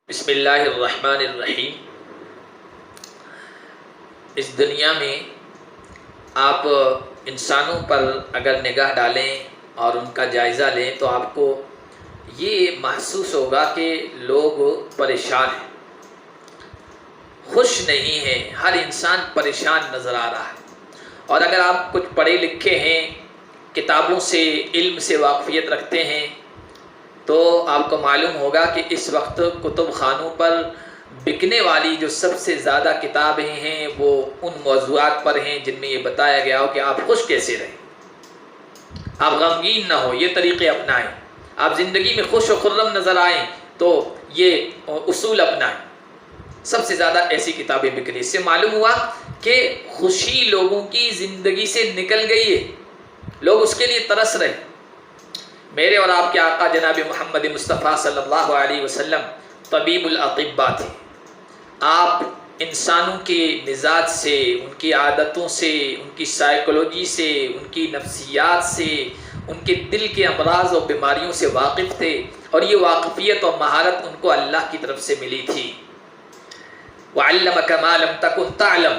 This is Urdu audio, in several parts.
بسم اللہ الرحمن الرحیم۔ اس دنیا میں آپ انسانوں پر اگر نگاہ ڈالیں اور ان کا جائزہ لیں تو آپ کو یہ محسوس ہوگا کہ لوگ پریشان ہیں، خوش نہیں ہیں، ہر انسان پریشان نظر آ رہا ہے۔ اور اگر آپ کچھ پڑھے لکھے ہیں، کتابوں سے علم سے واقفیت رکھتے ہیں تو آپ کو معلوم ہوگا کہ اس وقت کتب خانوں پر بکنے والی جو سب سے زیادہ کتابیں ہیں وہ ان موضوعات پر ہیں جن میں یہ بتایا گیا ہو کہ آپ خوش کیسے رہیں، آپ غمگین نہ ہو، یہ طریقے اپنائیں، آپ زندگی میں خوش و خرم نظر آئیں تو یہ اصول اپنائیں۔ سب سے زیادہ ایسی کتابیں بکری۔ اس سے معلوم ہوا کہ خوشی لوگوں کی زندگی سے نکل گئی ہے، لوگ اس کے لیے ترس رہے۔ میرے اور آپ کے آقا جناب محمد مصطفیٰ صلی اللہ علیہ وسلم طبیب الاطباء تھے۔ آپ انسانوں کے مزاج سے، ان کی عادتوں سے، ان کی سائیکولوجی سے، ان کی نفسیات سے، ان کے دل کے امراض اور بیماریوں سے واقف تھے، اور یہ واقفیت اور مہارت ان کو اللہ کی طرف سے ملی تھی۔ وَعَلَّمَكَ مَا لَمْ تَكُنْ تَعْلَمُ،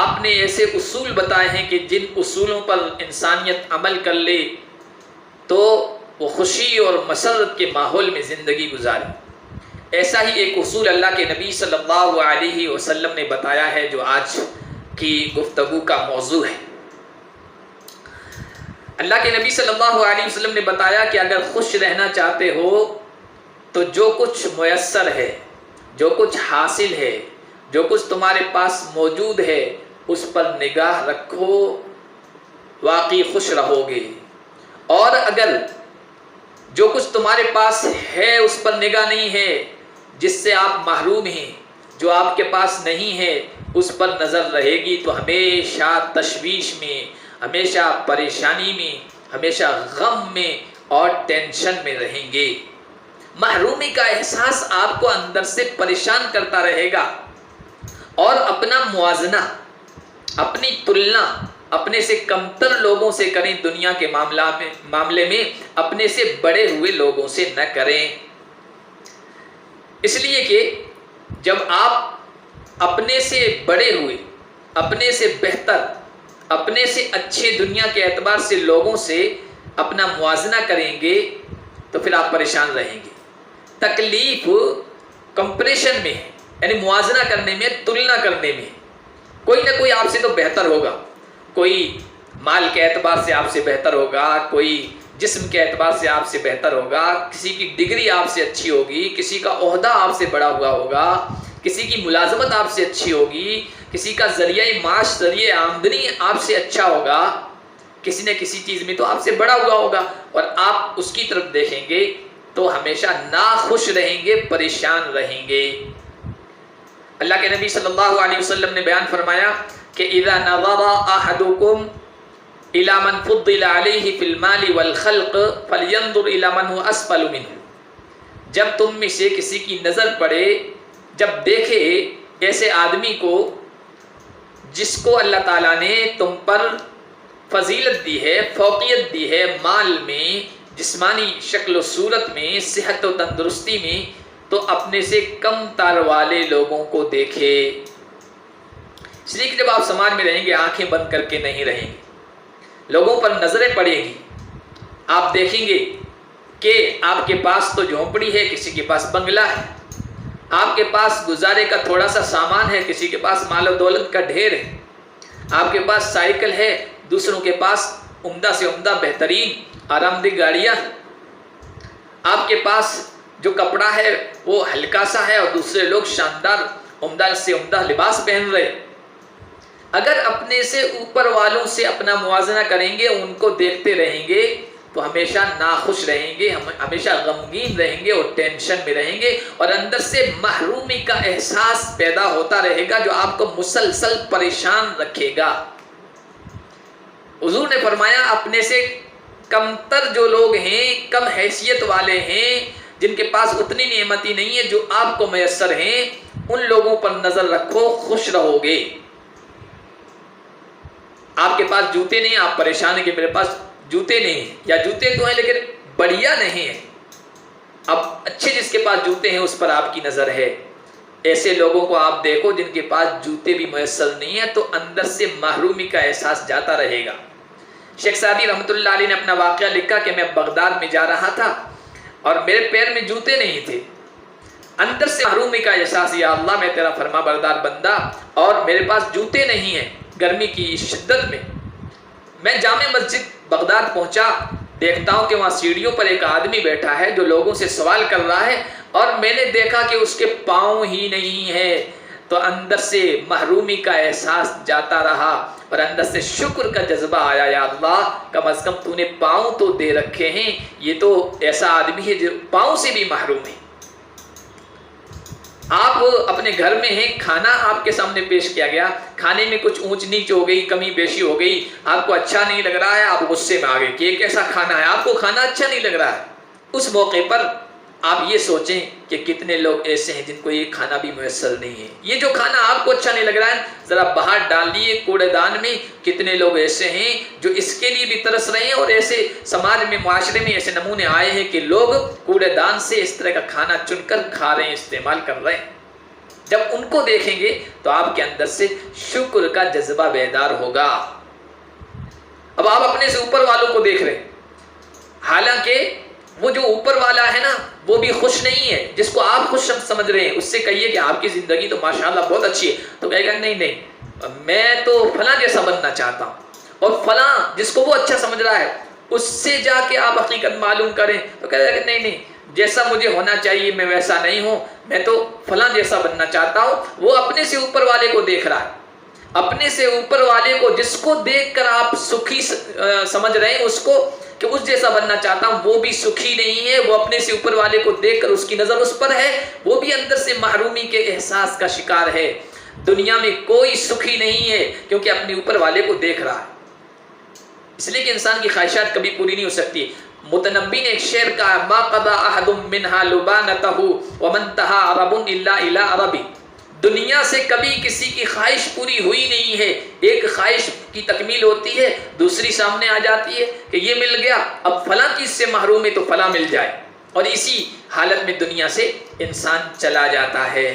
آپ نے ایسے اصول بتائے ہیں کہ جن اصولوں پر انسانیت عمل کر لے تو وہ خوشی اور مسرت کے ماحول میں زندگی گزارے۔ ایسا ہی ایک اصول اللہ کے نبی صلی اللہ علیہ وسلم نے بتایا ہے جو آج کی گفتگو کا موضوع ہے۔ اللہ کے نبی صلی اللہ علیہ وسلم نے بتایا کہ اگر خوش رہنا چاہتے ہو تو جو کچھ میسر ہے، جو کچھ حاصل ہے، جو کچھ تمہارے پاس موجود ہے اس پر نگاہ رکھو، واقعی خوش رہو گے۔ اور اگر جو کچھ تمہارے پاس ہے اس پر نگاہ نہیں ہے، جس سے آپ محروم ہیں، جو آپ کے پاس نہیں ہے اس پر نظر رہے گی تو ہمیشہ تشویش میں، ہمیشہ پریشانی میں، ہمیشہ غم میں اور ٹینشن میں رہیں گے۔ محرومی کا احساس آپ کو اندر سے پریشان کرتا رہے گا، اور اپنا موازنہ، اپنی تلنا اپنے سے کمتر لوگوں سے کریں، دنیا کے معاملے میں اپنے سے بڑے ہوئے لوگوں سے نہ کریں۔ اس لیے کہ جب آپ اپنے سے بڑے ہوئے، اپنے سے بہتر، اپنے سے اچھے دنیا کے اعتبار سے لوگوں سے اپنا موازنہ کریں گے تو پھر آپ پریشان رہیں گے۔ تکلیف کمپریشن میں ہے، یعنی موازنہ کرنے میں، تلنا کرنے میں۔ کوئی نہ کوئی آپ سے تو بہتر ہوگا، کوئی مال کے اعتبار سے آپ سے بہتر ہوگا، کوئی جسم کے اعتبار سے آپ سے بہتر ہوگا، کسی کی ڈگری آپ سے اچھی ہوگی، کسی کا عہدہ آپ سے بڑا ہوا ہوگا، کسی کی ملازمت آپ سے اچھی ہوگی، کسی کا ذریعہ معاش، ذریعہ آمدنی آپ سے اچھا ہوگا، کسی نہ کسی چیز میں تو آپ سے بڑا ہوا ہوگا، اور آپ اس کی طرف دیکھیں گے تو ہمیشہ ناخوش رہیں گے، پریشان رہیں گے۔ اللہ کے نبی صلی اللہ علیہ وسلم نے بیان فرمایا کہ اذا نظر احدکم الى من فضل علیہ فی المال والخلق فلینظر الى من هو اسفل منہ، جب تم میں سے کسی کی نظر پڑے، جب دیکھے ایسے آدمی کو جس کو اللہ تعالیٰ نے تم پر فضیلت دی ہے، فوقیت دی ہے، مال میں، جسمانی شکل و صورت میں، صحت و تندرستی میں، تو اپنے سے کم تر والے لوگوں کو دیکھے۔ اس لیے کہ جب آپ سماج میں رہیں گے آنکھیں بند کر کے نہیں رہیں گے، لوگوں پر نظریں پڑیں گی، آپ دیکھیں گے کہ آپ کے پاس تو جھونپڑی ہے، کسی کے پاس بنگلہ ہے، آپ کے پاس گزارے کا تھوڑا سا سامان ہے، کسی کے پاس مال و دولت کا ڈھیر ہے، آپ کے پاس سائیکل ہے، دوسروں کے پاس عمدہ سے عمدہ بہترین آرام دہ گاڑیاں، آپ کے پاس جو کپڑا ہے وہ ہلکا سا ہے اور دوسرے لوگ شاندار عمدہ سے عمدہ لباس پہن رہے۔ اگر اپنے سے اوپر والوں سے اپنا موازنہ کریں گے، ان کو دیکھتے رہیں گے تو ہمیشہ ناخوش رہیں گے، ہمیشہ غمگین رہیں گے اور ٹینشن میں رہیں گے، اور اندر سے محرومی کا احساس پیدا ہوتا رہے گا جو آپ کو مسلسل پریشان رکھے گا۔ حضور نے فرمایا اپنے سے کمتر جو لوگ ہیں، کم حیثیت والے ہیں، جن کے پاس اتنی نعمتی نہیں ہے جو آپ کو میسر ہیں، ان لوگوں پر نظر رکھو، خوش رہو گے۔ آپ کے پاس جوتے نہیں، آپ پریشان ہیں کہ میرے پاس جوتے نہیں ہیں، یا جوتے تو ہیں لیکن بڑھیا نہیں ہیں، اب اچھے جس کے پاس جوتے ہیں اس پر آپ کی نظر ہے، ایسے لوگوں کو آپ دیکھو جن کے پاس جوتے بھی میسر نہیں ہیں تو اندر سے محرومی کا احساس جاتا رہے گا۔ شیخ سعدی رحمۃ اللہ علیہ نے اپنا واقعہ لکھا کہ میں بغداد میں جا رہا تھا اور میرے پیر میں جوتے نہیں تھے، اندر سے محرومی کا احساس، یا اللہ میں تیرا فرما بردار بندہ اور میرے پاس جوتے نہیں ہیں، گرمی کی شدت میں جامع مسجد بغداد پہنچا، دیکھتا ہوں کہ وہاں سیڑھیوں پر ایک آدمی بیٹھا ہے جو لوگوں سے سوال کر رہا ہے اور میں نے دیکھا کہ اس کے پاؤں ہی نہیں ہے، تو اندر سے محرومی کا احساس جاتا رہا اور اندر سے شکر کا جذبہ آیا، یا اللہ کم از کم تو نے پاؤں تو دے رکھے ہیں، یہ تو ایسا آدمی ہے جو پاؤں سے بھی محروم ہے۔ آپ اپنے گھر میں ہیں، کھانا آپ کے سامنے پیش کیا گیا، کھانے میں کچھ اونچ نیچ ہو گئی، کمی بیشی ہو گئی، آپ کو اچھا نہیں لگ رہا ہے، آپ غصے میں آ گئے کہ یہ کیسا کھانا ہے، آپ کو کھانا اچھا نہیں لگ رہا ہے۔ اس موقع پر آپ یہ سوچیں کہ کتنے لوگ ایسے ہیں جن کو یہ کھانا بھی میسر نہیں ہے، یہ جو کھانا آپ کو اچھا نہیں لگ رہا ہے ذرا باہر ڈال دیے کوڑے دان میں، کتنے لوگ ایسے ہیں جو اس کے لیے بھی ترس رہے ہیں، اور ایسے سماج میں معاشرے میں ایسے نمونے آئے ہیں کہ لوگ کوڑے دان سے اس طرح کا کھانا چن کر کھا رہے ہیں، استعمال کر رہے ہیں۔ جب ان کو دیکھیں گے تو آپ کے اندر سے شکر کا جذبہ بیدار ہوگا۔ اب آپ اپنے سے اوپر والوں کو دیکھ رہے ہیں، حالانکہ وہ جو اوپر والا ہے نا وہ بھی خوش نہیں ہے، جس کو آپ خوش سمجھ رہے ہیں اس سے کہیے کہ آپ کی زندگی تو ماشاءاللہ بہت اچھی ہے، تو کہے گا نہیں میں تو فلاں جیسا بننا چاہتا ہوں، اور فلاں جس کو وہ اچھا سمجھ رہا ہے اس سے جا کے آپ حقیقت معلوم کریں تو کہے گا کہ نہیں جیسا مجھے ہونا چاہیے میں ویسا نہیں ہوں، میں تو فلاں جیسا بننا چاہتا ہوں۔ وہ اپنے سے اوپر والے کو دیکھ رہا ہے، اپنے سے اوپر والے کو جس کو دیکھ کر آپ سکھی سمجھ رہے ہیں اس کو کہ اس جیسا بننا چاہتا ہوں، وہ بھی سکھی نہیں ہے، وہ اپنے سے اوپر والے کو دیکھ کر اس کی نظر اس پر ہے، وہ بھی اندر سے محرومی کے احساس کا شکار ہے۔ دنیا میں کوئی سکھی نہیں ہے کیونکہ اپنے اوپر والے کو دیکھ رہا ہے، اس لیے کہ انسان کی خواہشات کبھی پوری نہیں ہو سکتی۔ متنبی نے ایک شعر کہا، ما قضى احد منها لبانته ومن انتهى عرب الا الى عربی، دنیا سے کبھی کسی کی خواہش پوری ہوئی نہیں ہے، ایک خواہش کی تکمیل ہوتی ہے دوسری سامنے آ جاتی ہے کہ یہ مل گیا اب فلاں چیز سے محروم ہے تو فلاں مل جائے، اور اسی حالت میں دنیا سے انسان چلا جاتا ہے۔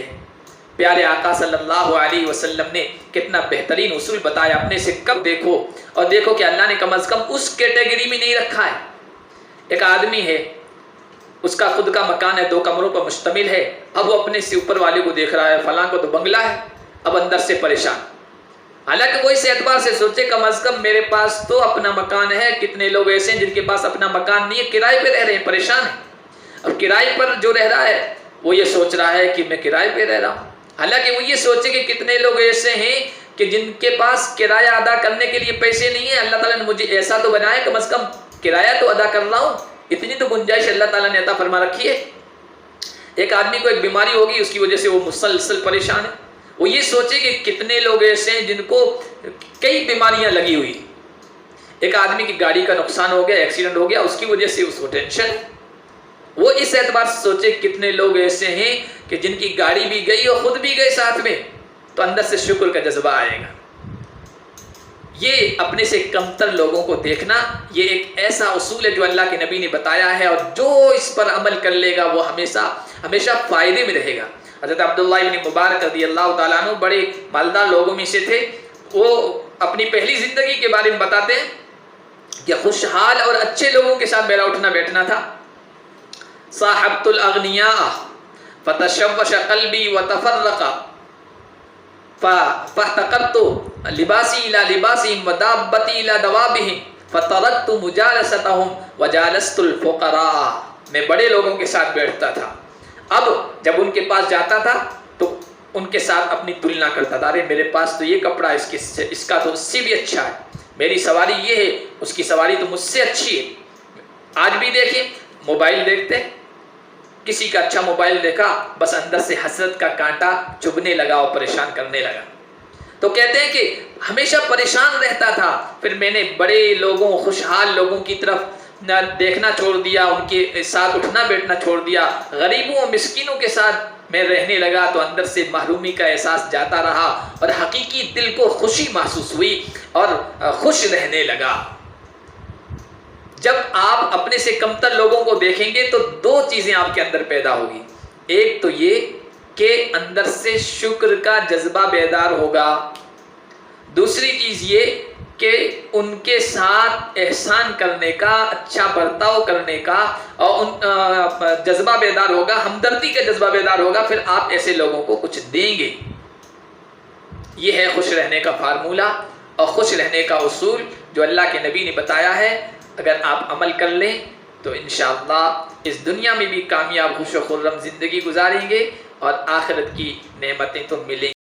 پیارے آقا صلی اللہ علیہ وسلم نے کتنا بہترین اصول بتایا، اپنے سے کم دیکھو اور دیکھو کہ اللہ نے کم از کم اس کیٹیگری میں نہیں رکھا ہے۔ ایک آدمی ہے، اس کا خود کا مکان ہے، 2 کمروں پر مشتمل ہے، اب وہ اپنے سے اوپر والے کو دیکھ رہا ہے، فلاں کو تو بنگلہ ہے، اب اندر سے پریشان، حالانکہ وہ اس اعتبار سے سوچے کم از کم میرے پاس تو اپنا مکان ہے۔ کتنے لوگ ایسے ہیں جن کے پاس اپنا مکان نہیں ہے، کرائے پہ رہ رہے ہیں، پریشان ہیں۔ اب کرائے پر جو رہ رہا ہے وہ یہ سوچ رہا ہے کہ میں کرائے پہ رہ رہا ہوں، حالانکہ وہ یہ سوچے کہ کتنے لوگ ایسے ہیں کہ جن کے پاس کرایہ ادا کرنے کے لیے پیسے نہیں ہیں، اللہ تعالیٰ نے مجھے ایسا تو بنایا کم از کم کرایہ تو ادا کر رہا ہوں، اتنی تو گنجائش اللہ تعالیٰ نے عطا فرما رکھی ہے۔ ایک آدمی کو ایک بیماری ہوگی، اس کی وجہ سے وہ مسلسل پریشان ہے، وہ یہ سوچے کہ کتنے لوگ ایسے ہیں جن کو کئی بیماریاں لگی ہوئی۔ ایک آدمی کی گاڑی کا نقصان ہو گیا، ایکسیڈنٹ ہو گیا، اس کی وجہ سے اس کو ٹینشن ہے، وہ اس اعتبار سے سوچے کتنے لوگ ایسے ہیں کہ جن کی گاڑی بھی گئی اور خود بھی گئے ساتھ میں، تو اندر سے شکر کا جذبہ آئے گا۔ یہ اپنے سے کمتر لوگوں کو دیکھنا یہ ایک ایسا اصول ہے جو اللہ کے نبی نے بتایا ہے، اور جو اس پر عمل کر لے گا وہ ہمیشہ فائدے میں رہے گا۔ حضرت عبداللہ ابن مبارک رضی اللہ تعالیٰ عنہ بڑے مالدار لوگوں میں سے تھے، وہ اپنی پہلی زندگی کے بارے میں بتاتے ہیں کہ خوشحال اور اچھے لوگوں کے ساتھ میرا اٹھنا بیٹھنا تھا۔ صاحبت الاغنیاء فتشوش قلبی وتفرق فاحتقرت لباسی الى لباسهم ودابتی الى دوابهم فترکت مجالستهم وجالست الفقراء۔ میں بڑے لوگوں کے ساتھ بیٹھتا تھا، اب جب ان کے پاس جاتا تھا تو ان کے ساتھ اپنی تلنا کرتا تھا، ارے میرے پاس تو یہ کپڑا اس کا تو اس سے بھی اچھا ہے، میری سواری یہ ہے اس کی سواری تو مجھ سے اچھی ہے۔ آج بھی دیکھیں موبائل دیکھتے، کسی کا اچھا موبائل دیکھا بس اندر سے حسرت کا کانٹا چبھنے لگا اور پریشان کرنے لگا۔ تو کہتے ہیں کہ ہمیشہ پریشان رہتا تھا، پھر میں نے بڑے لوگوں خوشحال لوگوں کی طرف دیکھنا چھوڑ دیا، ان کے ساتھ اٹھنا بیٹھنا چھوڑ دیا، غریبوں اور مسکینوں کے ساتھ میں رہنے لگا، تو اندر سے محرومی کا احساس جاتا رہا اور حقیقی دل کو خوشی محسوس ہوئی اور خوش رہنے لگا۔ جب آپ اپنے سے کمتر لوگوں کو دیکھیں گے تو دو چیزیں آپ کے اندر پیدا ہوگی. ایک تو یہ کہ اندر سے شکر کا جذبہ بیدار ہوگا. دوسری چیز یہ کہ ان کے ساتھ احسان کرنے کا، اچھا برتاؤ کرنے کا اور جذبہ بیدار ہوگا، ہمدردی کا جذبہ بیدار ہوگا. پھر آپ ایسے لوگوں کو کچھ دیں گے. یہ ہے خوش رہنے کا فارمولہ اور خوش رہنے کا اصول جو اللہ کے نبی نے بتایا ہے. اگر آپ عمل کر لیں تو انشاءاللہ اس دنیا میں بھی کامیاب خوش و خرم زندگی گزاریں گے اور آخرت کی نعمتیں تو ملیں گی.